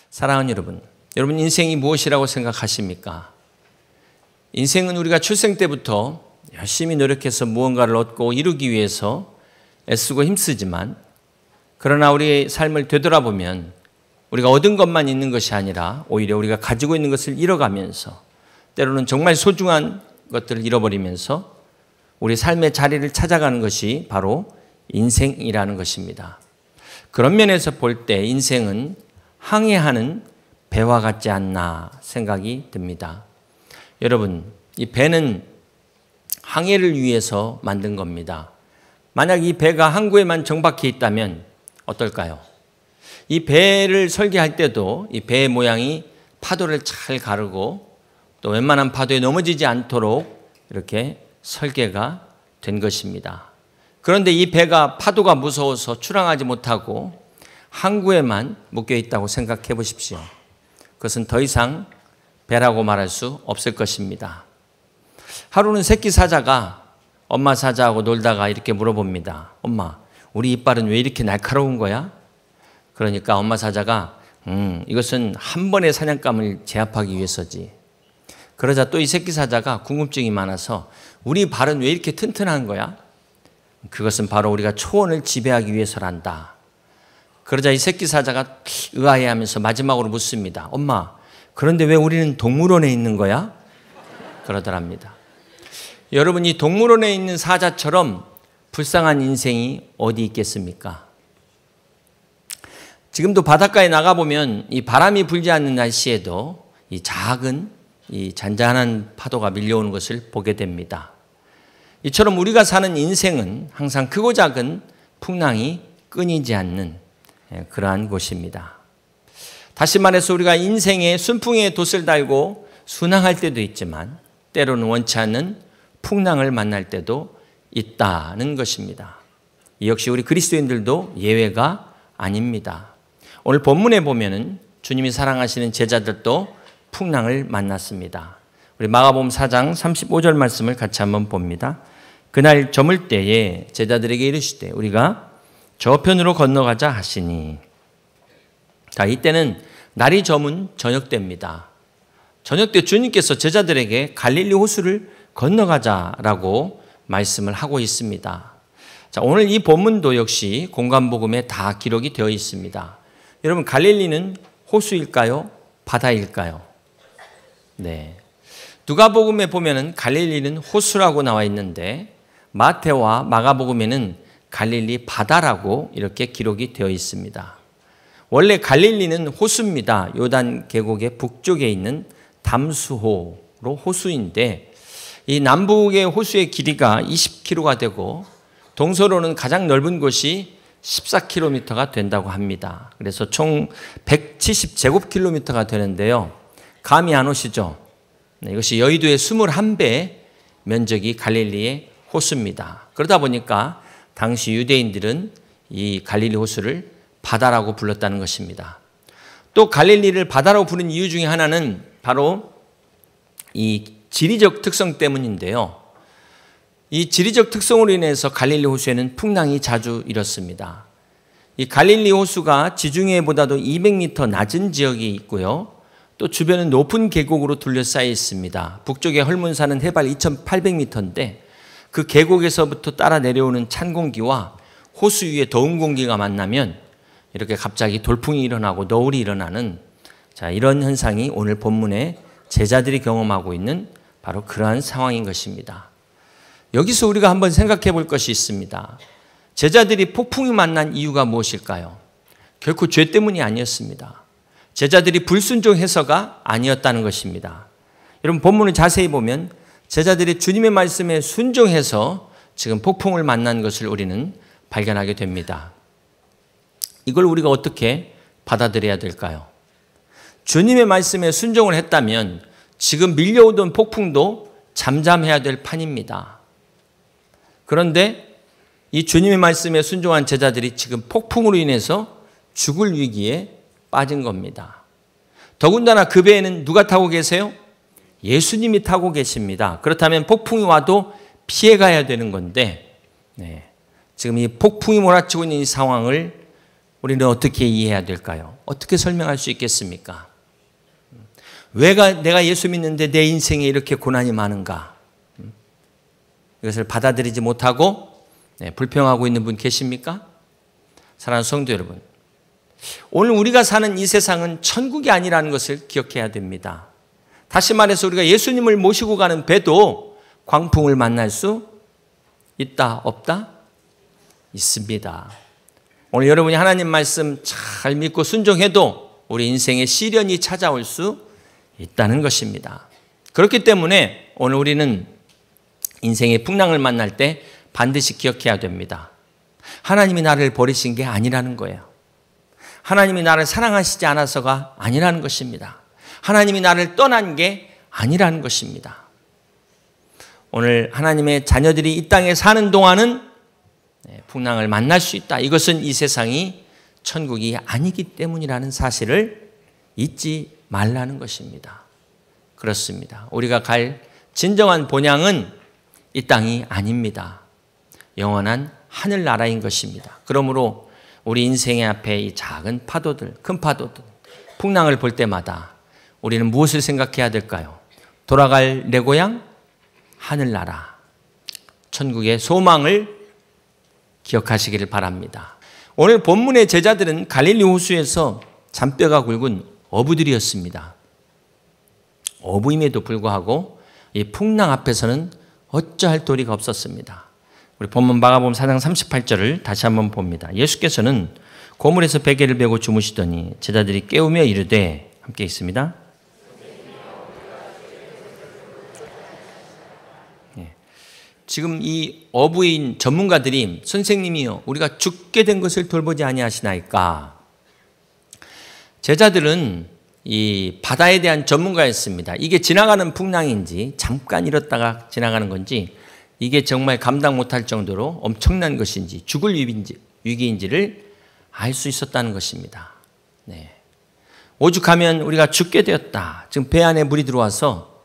사랑하는 여러분, 여러분 인생이 무엇이라고 생각하십니까? 인생은 우리가 출생 때부터 열심히 노력해서 무언가를 얻고 이루기 위해서 애쓰고 힘쓰지만, 그러나 우리의 삶을 되돌아보면 우리가 얻은 것만 있는 것이 아니라 오히려 우리가 가지고 있는 것을 잃어가면서, 때로는 정말 소중한 것들을 잃어버리면서 우리 삶의 자리를 찾아가는 것이 바로 인생이라는 것입니다. 그런 면에서 볼 때 인생은 항해하는 배와 같지 않나 생각이 듭니다. 여러분, 이 배는 항해를 위해서 만든 겁니다. 만약 이 배가 항구에만 정박해 있다면 어떨까요? 이 배를 설계할 때도 이 배의 모양이 파도를 잘 가르고 또 웬만한 파도에 넘어지지 않도록 이렇게 설계가 된 것입니다. 그런데 이 배가 파도가 무서워서 출항하지 못하고 항구에만 묶여 있다고 생각해 보십시오. 그것은 더 이상 배라고 말할 수 없을 것입니다. 하루는 새끼 사자가 엄마 사자하고 놀다가 이렇게 물어봅니다. 엄마, 우리 이빨은 왜 이렇게 날카로운 거야? 그러니까 엄마 사자가 이것은 한 번의 사냥감을 제압하기 위해서지. 그러자 또 이 새끼 사자가 궁금증이 많아서 우리 발은 왜 이렇게 튼튼한 거야? 그것은 바로 우리가 초원을 지배하기 위해서란다. 그러자 이 새끼 사자가 의아해하면서 마지막으로 묻습니다. 엄마, 그런데 왜 우리는 동물원에 있는 거야? 그러더랍니다. 여러분, 이 동물원에 있는 사자처럼 불쌍한 인생이 어디 있겠습니까? 지금도 바닷가에 나가보면 이 바람이 불지 않는 날씨에도 이 작은 이 잔잔한 파도가 밀려오는 것을 보게 됩니다. 이처럼 우리가 사는 인생은 항상 크고 작은 풍랑이 끊이지 않는 그러한 곳입니다. 다시 말해서 우리가 인생의 순풍에 돛을 달고 순항할 때도 있지만 때로는 원치 않는 풍랑을 만날 때도 있다는 것입니다. 이 역시 우리 그리스도인들도 예외가 아닙니다. 오늘 본문에 보면은 주님이 사랑하시는 제자들도 풍랑을 만났습니다. 우리 마가복음 4장 35절 말씀을 같이 한번 봅니다. 그날 저물 때에 제자들에게 이르시되 우리가 저편으로 건너가자 하시니. 자, 이때는 날이 저문 저녁 때입니다. 저녁 때 주님께서 제자들에게 갈릴리 호수를 건너가자라고 말씀을 하고 있습니다. 자, 오늘 이 본문도 역시 공관복음에 다 기록이 되어 있습니다. 여러분, 갈릴리는 호수일까요? 바다일까요? 네. 누가복음에 보면은 갈릴리는 호수라고 나와 있는데 마태와 마가복음에는 갈릴리 바다라고 이렇게 기록이 되어 있습니다. 원래 갈릴리는 호수입니다. 요단 계곡의 북쪽에 있는 담수호로 호수인데 이 남북의 호수의 길이가 20km가 되고 동서로는 가장 넓은 곳이 14km가 된다고 합니다. 그래서 총 170제곱킬로미터가 되는데요. 감이 안 오시죠? 네, 이것이 여의도의 21배 면적이 갈릴리의 호수입니다. 그러다 보니까 당시 유대인들은 이 갈릴리 호수를 바다라고 불렀다는 것입니다. 또 갈릴리를 바다라고 부른 이유 중에 하나는 바로 이 지리적 특성 때문인데요. 이 지리적 특성으로 인해서 갈릴리 호수에는 풍랑이 자주 일었습니다. 이 갈릴리 호수가 지중해보다도 200m 낮은 지역이 있고요. 또 주변은 높은 계곡으로 둘러싸여 있습니다. 북쪽의 헐문산은 해발 2800m인데 그 계곡에서부터 따라 내려오는 찬 공기와 호수 위에 더운 공기가 만나면 이렇게 갑자기 돌풍이 일어나고 너울이 일어나는, 자, 이런 현상이 오늘 본문에 제자들이 경험하고 있는 바로 그러한 상황인 것입니다. 여기서 우리가 한번 생각해 볼 것이 있습니다. 제자들이 폭풍이 만난 이유가 무엇일까요? 결코 죄 때문이 아니었습니다. 제자들이 불순종해서가 아니었다는 것입니다. 여러분, 본문을 자세히 보면 제자들이 주님의 말씀에 순종해서 지금 폭풍을 만난 것을 우리는 발견하게 됩니다. 이걸 우리가 어떻게 받아들여야 될까요? 주님의 말씀에 순종을 했다면 지금 밀려오던 폭풍도 잠잠해야 될 판입니다. 그런데 이 주님의 말씀에 순종한 제자들이 지금 폭풍으로 인해서 죽을 위기에 빠진 겁니다. 더군다나 그 배에는 누가 타고 계세요? 예수님이 타고 계십니다. 그렇다면 폭풍이 와도 피해가야 되는 건데 지금 이 폭풍이 몰아치고 있는 이 상황을 우리는 어떻게 이해해야 될까요? 어떻게 설명할 수 있겠습니까? 왜 내가 예수 믿는데 내 인생에 이렇게 고난이 많은가? 이것을 받아들이지 못하고 불평하고 있는 분 계십니까? 사랑하는 성도 여러분, 오늘 우리가 사는 이 세상은 천국이 아니라는 것을 기억해야 됩니다. 다시 말해서 우리가 예수님을 모시고 가는 배도 광풍을 만날 수 있다, 없다? 있습니다. 오늘 여러분이 하나님 말씀 잘 믿고 순종해도 우리 인생에 시련이 찾아올 수 있다는 것입니다. 그렇기 때문에 오늘 우리는 인생의 풍랑을 만날 때 반드시 기억해야 됩니다. 하나님이 나를 버리신 게 아니라는 거예요. 하나님이 나를 사랑하시지 않아서가 아니라는 것입니다. 하나님이 나를 떠난 게 아니라는 것입니다. 오늘 하나님의 자녀들이 이 땅에 사는 동안은 풍랑을 만날 수 있다. 이것은 이 세상이 천국이 아니기 때문이라는 사실을 잊지 말라는 것입니다. 그렇습니다. 우리가 갈 진정한 본향은 이 땅이 아닙니다. 영원한 하늘나라인 것입니다. 그러므로 우리 인생의 앞에 이 작은 파도들, 큰 파도들, 풍랑을 볼 때마다 우리는 무엇을 생각해야 될까요? 돌아갈 내 고향, 하늘나라, 천국의 소망을 기억하시기를 바랍니다. 오늘 본문의 제자들은 갈릴리 호수에서 잔뼈가 굵은 어부들이었습니다. 어부임에도 불구하고 이 풍랑 앞에서는 어찌할 도리가 없었습니다. 우리 본문 마가복음 4장 38절을 다시 한번 봅니다. 예수께서는 고물에서 베개를 베고 주무시더니 제자들이 깨우며 이르되, 함께 있습니다. 지금 이 어부인 전문가들이 선생님이요, 우리가 죽게 된 것을 돌보지 아니하시나이까. 제자들은 이 바다에 대한 전문가였습니다. 이게 지나가는 풍랑인지 잠깐 이렇다가 지나가는 건지 이게 정말 감당 못할 정도로 엄청난 것인지 죽을 위기인지를 알 수 있었다는 것입니다. 네. 오죽하면 우리가 죽게 되었다. 지금 배 안에 물이 들어와서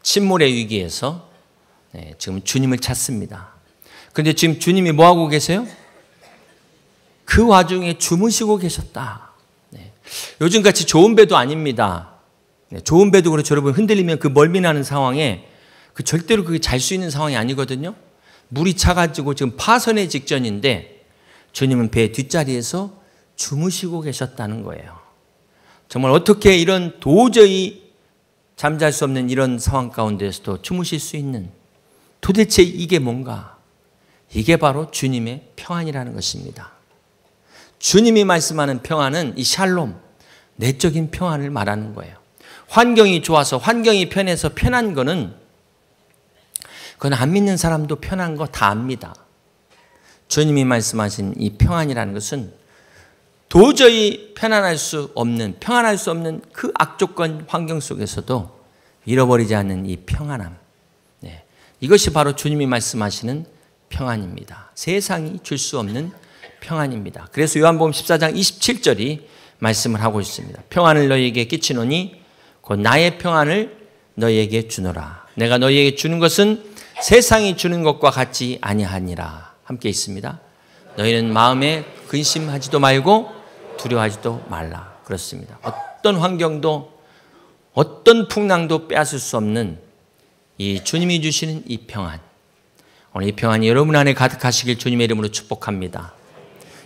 침몰의 위기에서 지금 주님을 찾습니다. 그런데 지금 주님이 뭐하고 계세요? 그 와중에 주무시고 계셨다. 요즘같이 좋은 배도 아닙니다. 좋은 배도 그렇죠. 여러분 흔들리면 그 멀미나는 상황에 절대로 그게 잘 수 있는 상황이 아니거든요. 물이 차가지고 지금 파선의 직전인데 주님은 배 뒷자리에서 주무시고 계셨다는 거예요. 정말 어떻게 이런 도저히 잠잘 수 없는 이런 상황 가운데서도 주무실 수 있는, 도대체 이게 뭔가? 이게 바로 주님의 평안이라는 것입니다. 주님이 말씀하는 평안은 이 샬롬, 내적인 평안을 말하는 거예요. 환경이 좋아서 환경이 편해서 편한 거는 그건 안 믿는 사람도 편한 거 다 압니다. 주님이 말씀하신 이 평안이라는 것은 도저히 평안할 수 없는 그 악조건 환경 속에서도 잃어버리지 않는 이 평안함. 이것이 바로 주님이 말씀하시는 평안입니다. 세상이 줄 수 없는 평안입니다. 그래서 요한복음 14장 27절이 말씀을 하고 있습니다. 평안을 너희에게 끼치노니 곧 나의 평안을 너희에게 주노라. 내가 너희에게 주는 것은 세상이 주는 것과 같지 아니하니라. 함께 있습니다. 너희는 마음에 근심하지도 말고 두려워하지도 말라. 그렇습니다. 어떤 환경도 어떤 풍랑도 빼앗을 수 없는 이 주님이 주시는 이 평안, 오늘 이 평안이 여러분 안에 가득하시길 주님의 이름으로 축복합니다.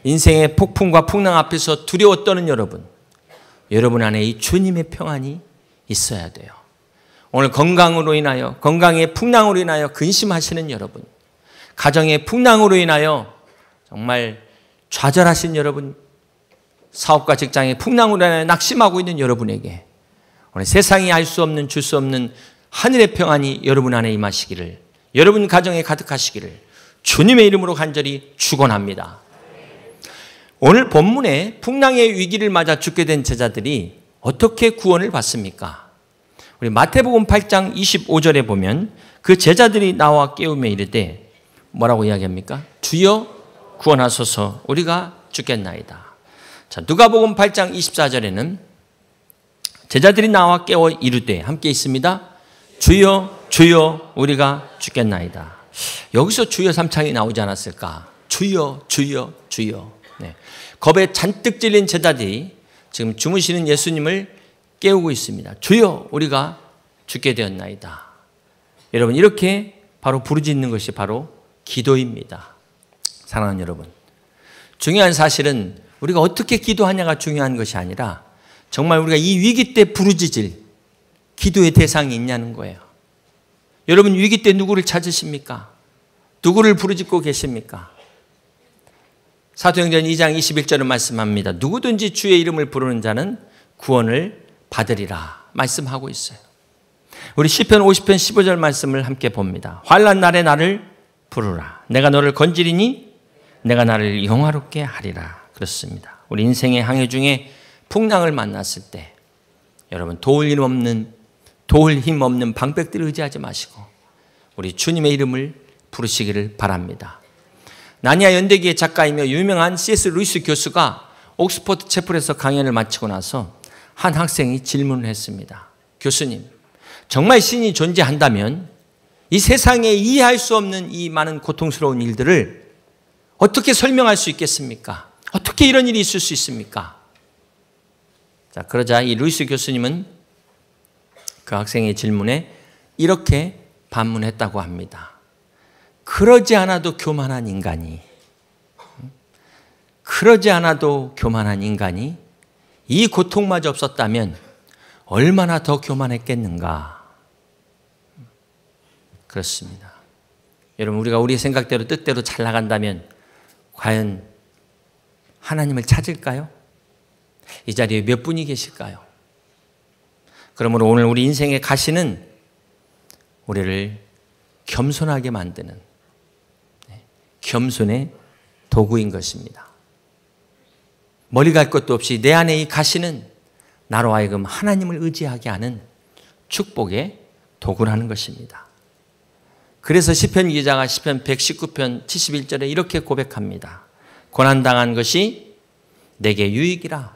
인생의 폭풍과 풍랑 앞에서 두려워 떠는 여러분 안에 이 주님의 평안이 있어야 돼요. 오늘 건강으로 인하여, 건강의 풍랑으로 인하여 근심하시는 여러분, 가정의 풍랑으로 인하여 정말 좌절하신 여러분, 사업과 직장의 풍랑으로 인하여 낙심하고 있는 여러분에게 오늘 세상이 알 수 없는, 줄 수 없는 하늘의 평안이 여러분 안에 임하시기를, 여러분 가정에 가득하시기를 주님의 이름으로 간절히 축원합니다. 오늘 본문에 풍랑의 위기를 맞아 죽게 된 제자들이 어떻게 구원을 받습니까? 우리 마태복음 8장 25절에 보면 그 제자들이 나와 깨우며 이르되 뭐라고 이야기합니까? 주여 구원하소서, 우리가 죽겠나이다. 자, 누가복음 8장 24절에는 제자들이 나와 깨워 이르되, 함께 있습니다. 주여 주여 우리가 죽겠나이다. 여기서 주여 삼창이 나오지 않았을까? 주여 주여 주여. 겁에 잔뜩 찔린 제자들이 지금 주무시는 예수님을 깨우고 있습니다. 주여, 우리가 죽게 되었나이다. 여러분, 이렇게 바로 부르짖는 것이 바로 기도입니다. 사랑하는 여러분, 중요한 사실은 우리가 어떻게 기도하냐가 중요한 것이 아니라 정말 우리가 이 위기 때 부르짖을 기도의 대상이 있냐는 거예요. 여러분, 위기 때 누구를 찾으십니까? 누구를 부르짖고 계십니까? 사도행전 2장 21절은 말씀합니다. 누구든지 주의 이름을 부르는 자는 구원을 받으리라 말씀하고 있어요. 우리 시편 50편 15절 말씀을 함께 봅니다. 환난 날에 나를 부르라. 내가 너를 건지리니 내가 나를 영화롭게 하리라. 그렇습니다. 우리 인생의 항해 중에 풍랑을 만났을 때 여러분, 도울 힘 없는 방백들을 의지하지 마시고 우리 주님의 이름을 부르시기를 바랍니다. 나니아 연대기의 작가이며 유명한 C.S. 루이스 교수가 옥스퍼드 채플에서 강연을 마치고 나서 한 학생이 질문을 했습니다. 교수님, 정말 신이 존재한다면 이 세상에 이해할 수 없는 이 많은 고통스러운 일들을 어떻게 설명할 수 있겠습니까? 어떻게 이런 일이 있을 수 있습니까? 자, 그러자 이 루이스 교수님은 그 학생의 질문에 이렇게 반문했다고 합니다. 그러지 않아도 교만한 인간이 이 고통마저 없었다면 얼마나 더 교만했겠는가. 그렇습니다. 여러분, 우리가 우리 생각대로 뜻대로 잘 나간다면 과연 하나님을 찾을까요? 이 자리에 몇 분이 계실까요? 그러므로 오늘 우리 인생의 가시는 우리를 겸손하게 만드는 겸손의 도구인 것입니다. 멀리 갈 것도 없이 내 안에 이 가시는 나로 하여금 하나님을 의지하게 하는 축복의 도구라는 것입니다. 그래서 시편 기자가 시편 119편 71절에 이렇게 고백합니다. 고난당한 것이 내게 유익이라.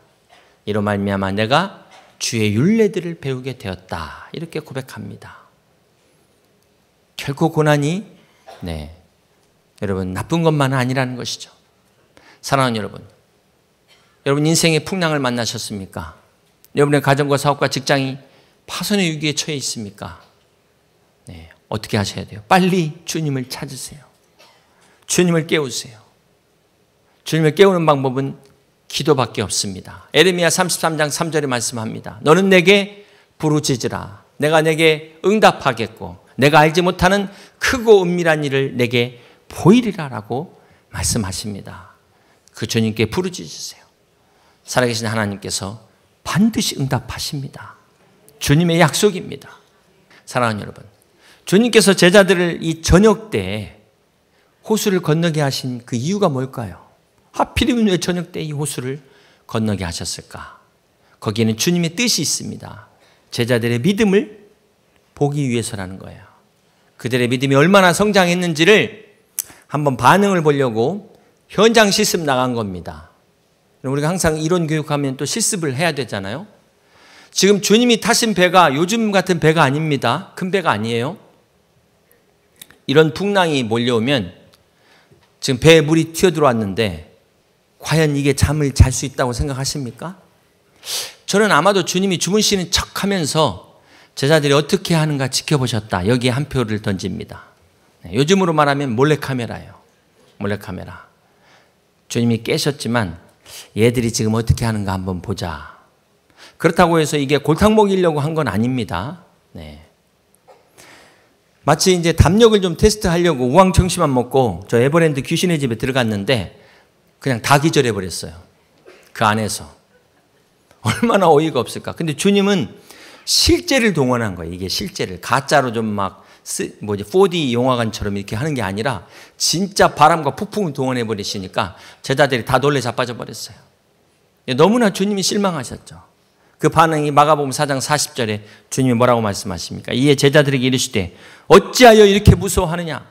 이로 말미암아 내가 주의 율례들을 배우게 되었다. 이렇게 고백합니다. 결코 고난이 여러분 나쁜 것만은 아니라는 것이죠. 사랑하는 여러분 인생의 풍랑을 만나셨습니까? 여러분의 가정과 사업과 직장이 파손의 위기에 처해 있습니까? 어떻게 하셔야 돼요? 빨리 주님을 찾으세요. 주님을 깨우세요. 주님을 깨우는 방법은 기도밖에 없습니다. 에레미야 33장 3절에 말씀합니다. 너는 내게 부르짖으라. 내가 내게 응답하겠고 내가 알지 못하는 크고 은밀한 일을 내게 보이리라 라고 말씀하십니다. 그 주님께 부르짖으세요. 살아계신 하나님께서 반드시 응답하십니다. 주님의 약속입니다. 사랑하는 여러분, 주님께서 제자들을 이 저녁 때 호수를 건너게 하신 그 이유가 뭘까요? 하필이면 왜 저녁 때 이 호수를 건너게 하셨을까? 거기에는 주님의 뜻이 있습니다. 제자들의 믿음을 보기 위해서라는 거예요. 그들의 믿음이 얼마나 성장했는지를 한번 반응을 보려고 현장 실습 나간 겁니다. 우리가 항상 이론 교육하면 또 실습을 해야 되잖아요. 지금 주님이 타신 배가 요즘 같은 배가 아닙니다. 큰 배가 아니에요. 이런 풍랑이 몰려오면 지금 배에 물이 튀어들어왔는데 과연 이게 잠을 잘 수 있다고 생각하십니까? 저는 아마도 주님이 주무시는 척하면서 제자들이 어떻게 하는가 지켜보셨다. 여기에 한 표를 던집니다. 요즘으로 말하면 몰래카메라예요. 몰래카메라. 주님이 깨셨지만 얘들이 지금 어떻게 하는가 한번 보자. 그렇다고 해서 이게 골탕 먹이려고 한 건 아닙니다. 마치 이제 담력을 좀 테스트하려고 우황청심만 먹고 저 에버랜드 귀신의 집에 들어갔는데 그냥 다 기절해 버렸어요. 그 안에서. 얼마나 어이가 없을까. 근데 주님은 실제를 동원한 거예요. 이게 실제를. 가짜로 좀 막 4D 영화관처럼 이렇게 하는 게 아니라 진짜 바람과 폭풍을 동원해 버리시니까 제자들이 다 놀래 자빠져 버렸어요. 너무나 주님이 실망하셨죠. 그 반응이 마가복음 4장 40절에 주님이 뭐라고 말씀하십니까? 이에 제자들에게 이르시되 어찌하여 이렇게 무서워하느냐?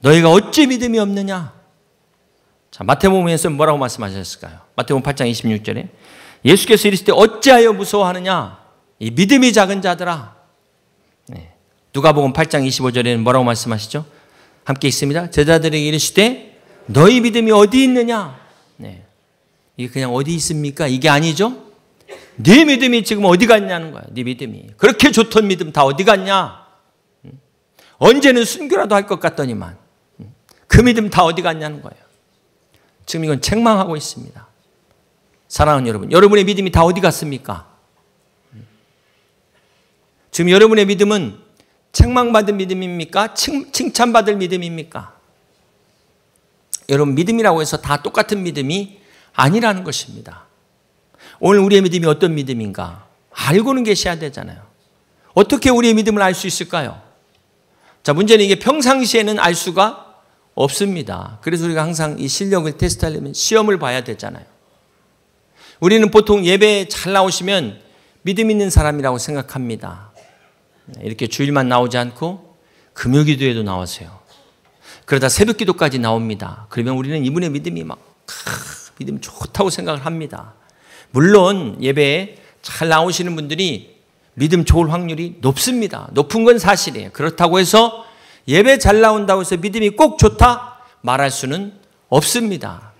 너희가 어찌 믿음이 없느냐? 자, 마태복음에서 뭐라고 말씀하셨을까요? 마태복음 8장 26절에 예수께서 이르시되 어찌하여 무서워하느냐? 이 믿음이 작은 자들아. 누가복음 8장 25절에는 뭐라고 말씀하시죠? 함께 있습니다. 제자들에게 이르시되 너희 믿음이 어디 있느냐? 이게 그냥 어디 있습니까? 이게 아니죠? 네 믿음이 지금 어디 갔냐는 거야. 네 믿음이. 그렇게 좋던 믿음 다 어디 갔냐? 언제는 순교라도 할 것 같더니만 그 믿음 다 어디 갔냐는 거예요. 지금 이건 책망하고 있습니다. 사랑하는 여러분, 여러분의 믿음이 다 어디 갔습니까? 지금 여러분의 믿음은 책망받은 믿음입니까? 칭찬받을 믿음입니까? 여러분, 믿음이라고 해서 다 똑같은 믿음이 아니라는 것입니다. 오늘 우리의 믿음이 어떤 믿음인가 알고는 계셔야 되잖아요. 어떻게 우리의 믿음을 알 수 있을까요? 자, 문제는 이게 평상시에는 알 수가 없습니다. 그래서 우리가 항상 이 실력을 테스트하려면 시험을 봐야 되잖아요. 우리는 보통 예배에 잘 나오시면 믿음 있는 사람이라고 생각합니다. 이렇게 주일만 나오지 않고 금요기도에도 나오세요. 그러다 새벽기도까지 나옵니다. 그러면 우리는 이분의 믿음이 믿음 좋다고 생각을 합니다. 물론 예배에 잘 나오시는 분들이 믿음 좋을 확률이 높습니다. 높은 건 사실이에요. 그렇다고 해서 예배 잘 나온다고 해서 믿음이 꼭 좋다 말할 수는 없습니다.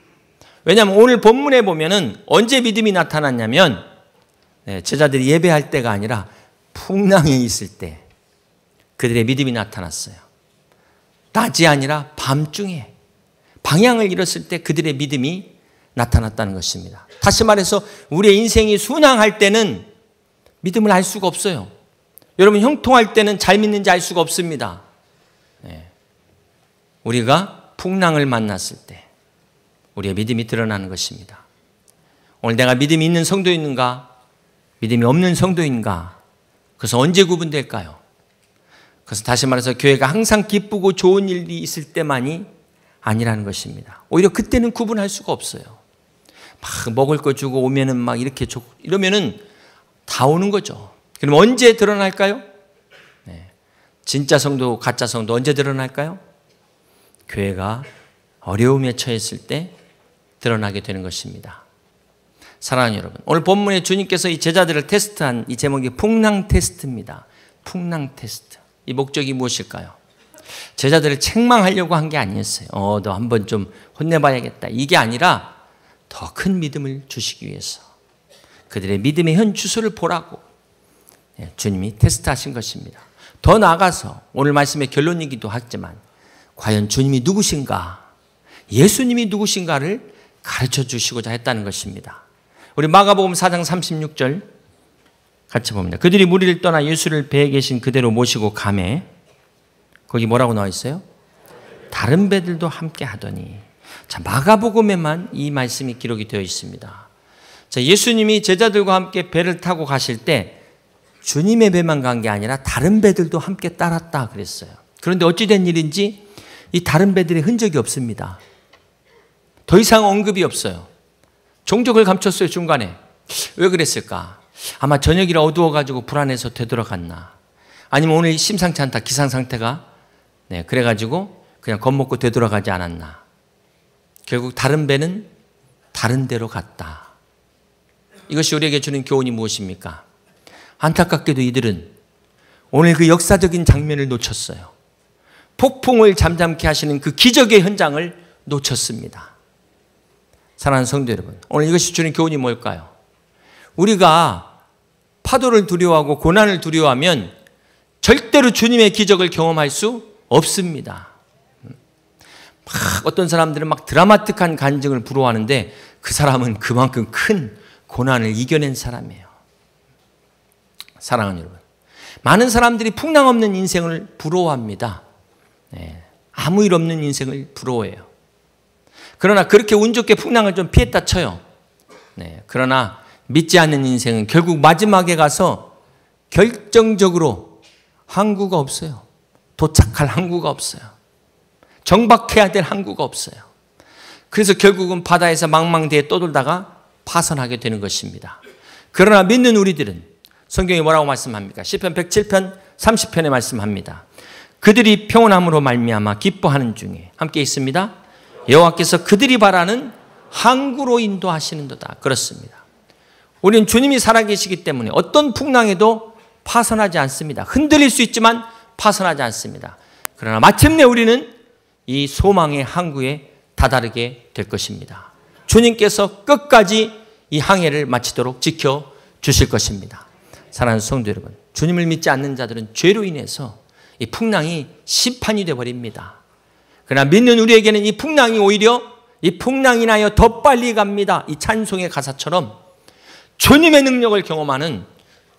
왜냐하면 오늘 본문에 보면은 언제 믿음이 나타났냐면 제자들이 예배할 때가 아니라 풍랑에 있을 때 그들의 믿음이 나타났어요. 낮이 아니라 밤중에 방향을 잃었을 때 그들의 믿음이 나타났다는 것입니다. 다시 말해서 우리의 인생이 순항할 때는 믿음을 알 수가 없어요. 여러분, 형통할 때는 잘 믿는지 알 수가 없습니다. 우리가 풍랑을 만났을 때 우리의 믿음이 드러나는 것입니다. 오늘 내가 믿음이 있는 성도인가 믿음이 없는 성도인가, 그래서 언제 구분될까요? 그래서 다시 말해서 교회가 항상 기쁘고 좋은 일이 있을 때만이 아니라는 것입니다. 오히려 그때는 구분할 수가 없어요. 막 먹을 거 주고 오면은 막 이렇게 이러면은 다 오는 거죠. 그럼 언제 드러날까요? 진짜 성도, 가짜 성도 언제 드러날까요? 교회가 어려움에 처했을 때 드러나게 되는 것입니다. 사랑하는 여러분, 오늘 본문에 주님께서 이 제자들을 테스트한 이 제목이 풍랑 테스트입니다. 풍랑 테스트. 이 목적이 무엇일까요? 제자들을 책망하려고 한 게 아니었어요. 너 한번 좀 혼내봐야겠다. 이게 아니라 더 큰 믿음을 주시기 위해서 그들의 믿음의 현 주소를 보라고 주님이 테스트하신 것입니다. 더 나아가서 오늘 말씀의 결론이기도 하지만 과연 주님이 누구신가, 예수님이 누구신가를 가르쳐 주시고자 했다는 것입니다. 우리 마가복음 4장 36절 같이 봅니다. 그들이 무리를 떠나 예수를 배에 계신 그대로 모시고 가매, 거기 뭐라고 나와 있어요? 다른 배들도 함께 하더니. 자, 마가복음에만 이 말씀이 기록이 되어 있습니다. 자, 예수님이 제자들과 함께 배를 타고 가실 때 주님의 배만 간 게 아니라 다른 배들도 함께 따랐다 그랬어요. 그런데 어찌된 일인지 이 다른 배들의 흔적이 없습니다. 더 이상 언급이 없어요. 종적을 감췄어요, 중간에. 왜 그랬을까? 아마 저녁이라 어두워가지고 불안해서 되돌아갔나? 아니면 오늘 심상치 않다, 기상 상태가. 그래가지고 그냥 겁먹고 되돌아가지 않았나? 결국 다른 배는 다른 데로 갔다. 이것이 우리에게 주는 교훈이 무엇입니까? 안타깝게도 이들은 오늘 그 역사적인 장면을 놓쳤어요. 폭풍을 잠잠케 하시는 그 기적의 현장을 놓쳤습니다. 사랑하는 성도 여러분, 오늘 이것이 주는 교훈이 뭘까요? 우리가 파도를 두려워하고 고난을 두려워하면 절대로 주님의 기적을 경험할 수 없습니다. 막 어떤 사람들은 막 드라마틱한 간증을 부러워하는데 그 사람은 그만큼 큰 고난을 이겨낸 사람이에요. 사랑하는 여러분, 많은 사람들이 풍랑 없는 인생을 부러워합니다. 아무 일 없는 인생을 부러워해요. 그러나 그렇게 운 좋게 풍랑을 좀 피했다 쳐요. 그러나 믿지 않는 인생은 결국 마지막에 가서 결정적으로 항구가 없어요. 도착할 항구가 없어요. 정박해야 될 항구가 없어요. 그래서 결국은 바다에서 망망대해 떠돌다가 파선하게 되는 것입니다. 그러나 믿는 우리들은 성경이 뭐라고 말씀합니까? 시편 107편 30편에 말씀합니다. 그들이 평온함으로 말미암아 기뻐하는 중에 함께 있습니다. 여호와께서 그들이 바라는 항구로 인도하시는도다. 그렇습니다. 우리는 주님이 살아계시기 때문에 어떤 풍랑에도 파선하지 않습니다. 흔들릴 수 있지만 파선하지 않습니다. 그러나 마침내 우리는 이 소망의 항구에 다다르게 될 것입니다. 주님께서 끝까지 이 항해를 마치도록 지켜주실 것입니다. 사랑하는 성도 여러분, 주님을 믿지 않는 자들은 죄로 인해서 이 풍랑이 심판이 되어버립니다. 그러나 믿는 우리에게는 이 풍랑이 오히려 이 풍랑이 나여 더 빨리 갑니다. 이 찬송의 가사처럼 주님의 능력을 경험하는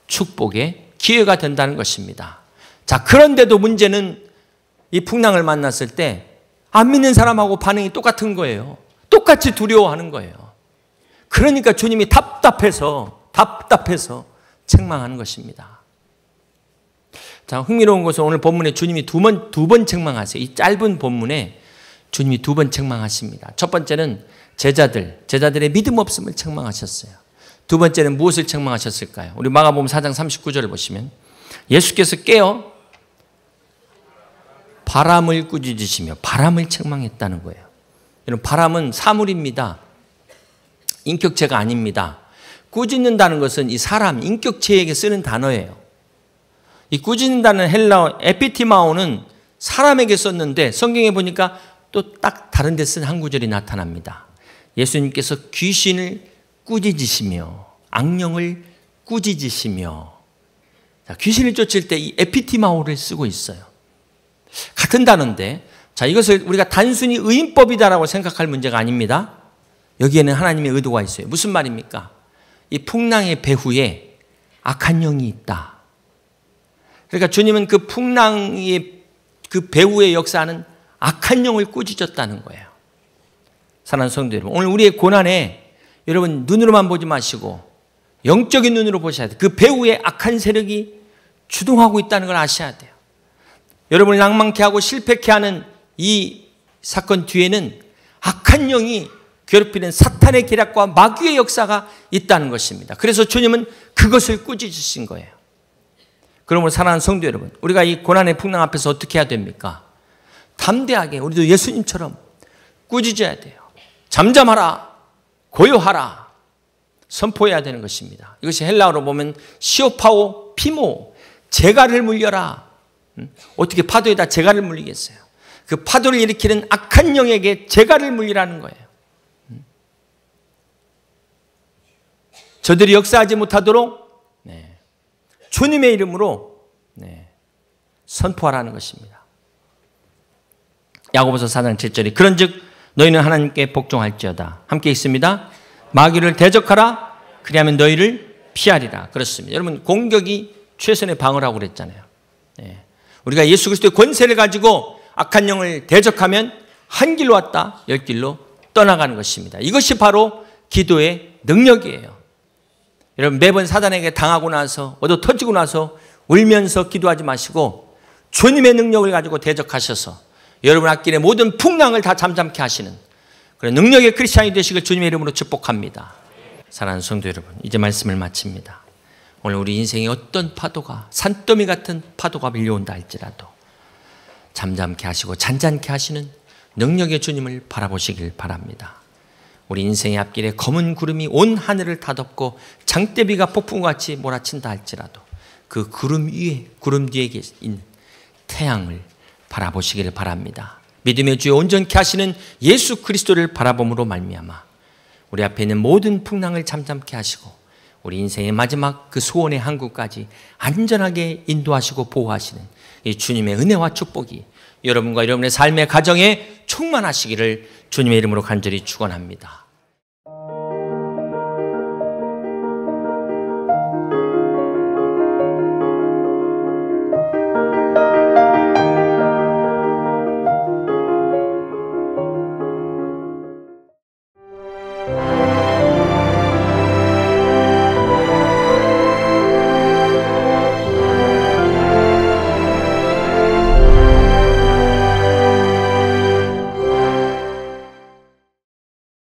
축복의 기회가 된다는 것입니다. 자, 그런데도 문제는 이 풍랑을 만났을 때 안 믿는 사람하고 반응이 똑같은 거예요. 똑같이 두려워하는 거예요. 그러니까 주님이 답답해서 책망하는 것입니다. 자, 흥미로운 것은 오늘 본문에 주님이 두 번 책망하세요. 이 짧은 본문에 주님이 두 번 책망하십니다. 첫 번째는 제자들의 믿음 없음을 책망하셨어요. 두 번째는 무엇을 책망하셨을까요? 우리 마가복음 4장 39절을 보시면 예수께서 깨어 바람을 꾸짖으시며 바람을 책망했다는 거예요. 여러분, 바람은 사물입니다. 인격체가 아닙니다. 꾸짖는다는 것은 이 사람, 인격체에게 쓰는 단어예요. 이 꾸짖는다는 헬라어 에피티마오는 사람에게 썼는데 성경에 보니까 또 딱 다른 데 쓴 한 구절이 나타납니다. 예수님께서 귀신을 꾸짖으시며 악령을 꾸짖으시며, 자, 귀신을 쫓을 때 이 에피티마오를 쓰고 있어요. 같은 단어인데, 자, 이것을 우리가 단순히 의인법이다라고 생각할 문제가 아닙니다. 여기에는 하나님의 의도가 있어요. 무슨 말입니까? 이 풍랑의 배후에 악한 영이 있다. 그러니까 주님은 그 풍랑의 그 배후에 역사하는 악한 영을 꾸짖었다는 거예요. 사랑하는 성도 여러분, 오늘 우리의 고난에 여러분 눈으로만 보지 마시고 영적인 눈으로 보셔야 돼요. 그 배후에 악한 세력이 주동하고 있다는 걸 아셔야 돼요. 여러분을 낭만케 하고 실패케 하는 이 사건 뒤에는 악한 영이 괴롭히는 사탄의 계략과 마귀의 역사가 있다는 것입니다. 그래서 주님은 그것을 꾸짖으신 거예요. 그러므로 사랑하는 성도 여러분, 우리가 이 고난의 풍랑 앞에서 어떻게 해야 됩니까? 담대하게 우리도 예수님처럼 꾸짖어야 돼요. 잠잠하라, 고요하라, 선포해야 되는 것입니다. 이것이 헬라어로 보면 시오파오 피모, 재갈을 물려라. 어떻게 파도에다 재갈을 물리겠어요? 그 파도를 일으키는 악한 영에게 재갈을 물리라는 거예요. 저들이 역사하지 못하도록 주님의 이름으로 선포하라는 것입니다. 야고보서 4장 7절이 그런즉 너희는 하나님께 복종할지어다. 함께 있습니다. 마귀를 대적하라. 그리하면 너희를 피하리라. 그렇습니다. 여러분, 공격이 최선의 방어라고 그랬잖아요. 우리가 예수 그리스도의 권세를 가지고 악한 영을 대적하면 한 길로 왔다 10길로 떠나가는 것입니다. 이것이 바로 기도의 능력이에요. 여러분, 매번 사단에게 당하고 나서 얻어 터지고 나서 울면서 기도하지 마시고 주님의 능력을 가지고 대적하셔서 여러분 앞길의 모든 풍랑을 다 잠잠케 하시는 그런 능력의 크리스찬이 되시길 주님의 이름으로 축복합니다. 사랑하는 성도 여러분, 이제 말씀을 마칩니다. 오늘 우리 인생에 어떤 파도가, 산더미 같은 파도가 밀려온다 할지라도 잠잠케 하시고 잔잔케 하시는 능력의 주님을 바라보시길 바랍니다. 우리 인생의 앞길에 검은 구름이 온 하늘을 다덮고 장대비가 폭풍같이 몰아친다 할지라도 그 구름 위에, 구름 뒤에 있는 태양을 바라보시길 바랍니다. 믿음의 주여 온전케 하시는 예수 그리스도를 바라봄으로 말미암아 우리 앞에 있는 모든 풍랑을 잠잠케 하시고 우리 인생의 마지막 그 소원의 항구까지 안전하게 인도하시고 보호하시는 이 주님의 은혜와 축복이 여러분과 여러분의 삶의 가정에 충만하시기를 주님의 이름으로 간절히 축원합니다.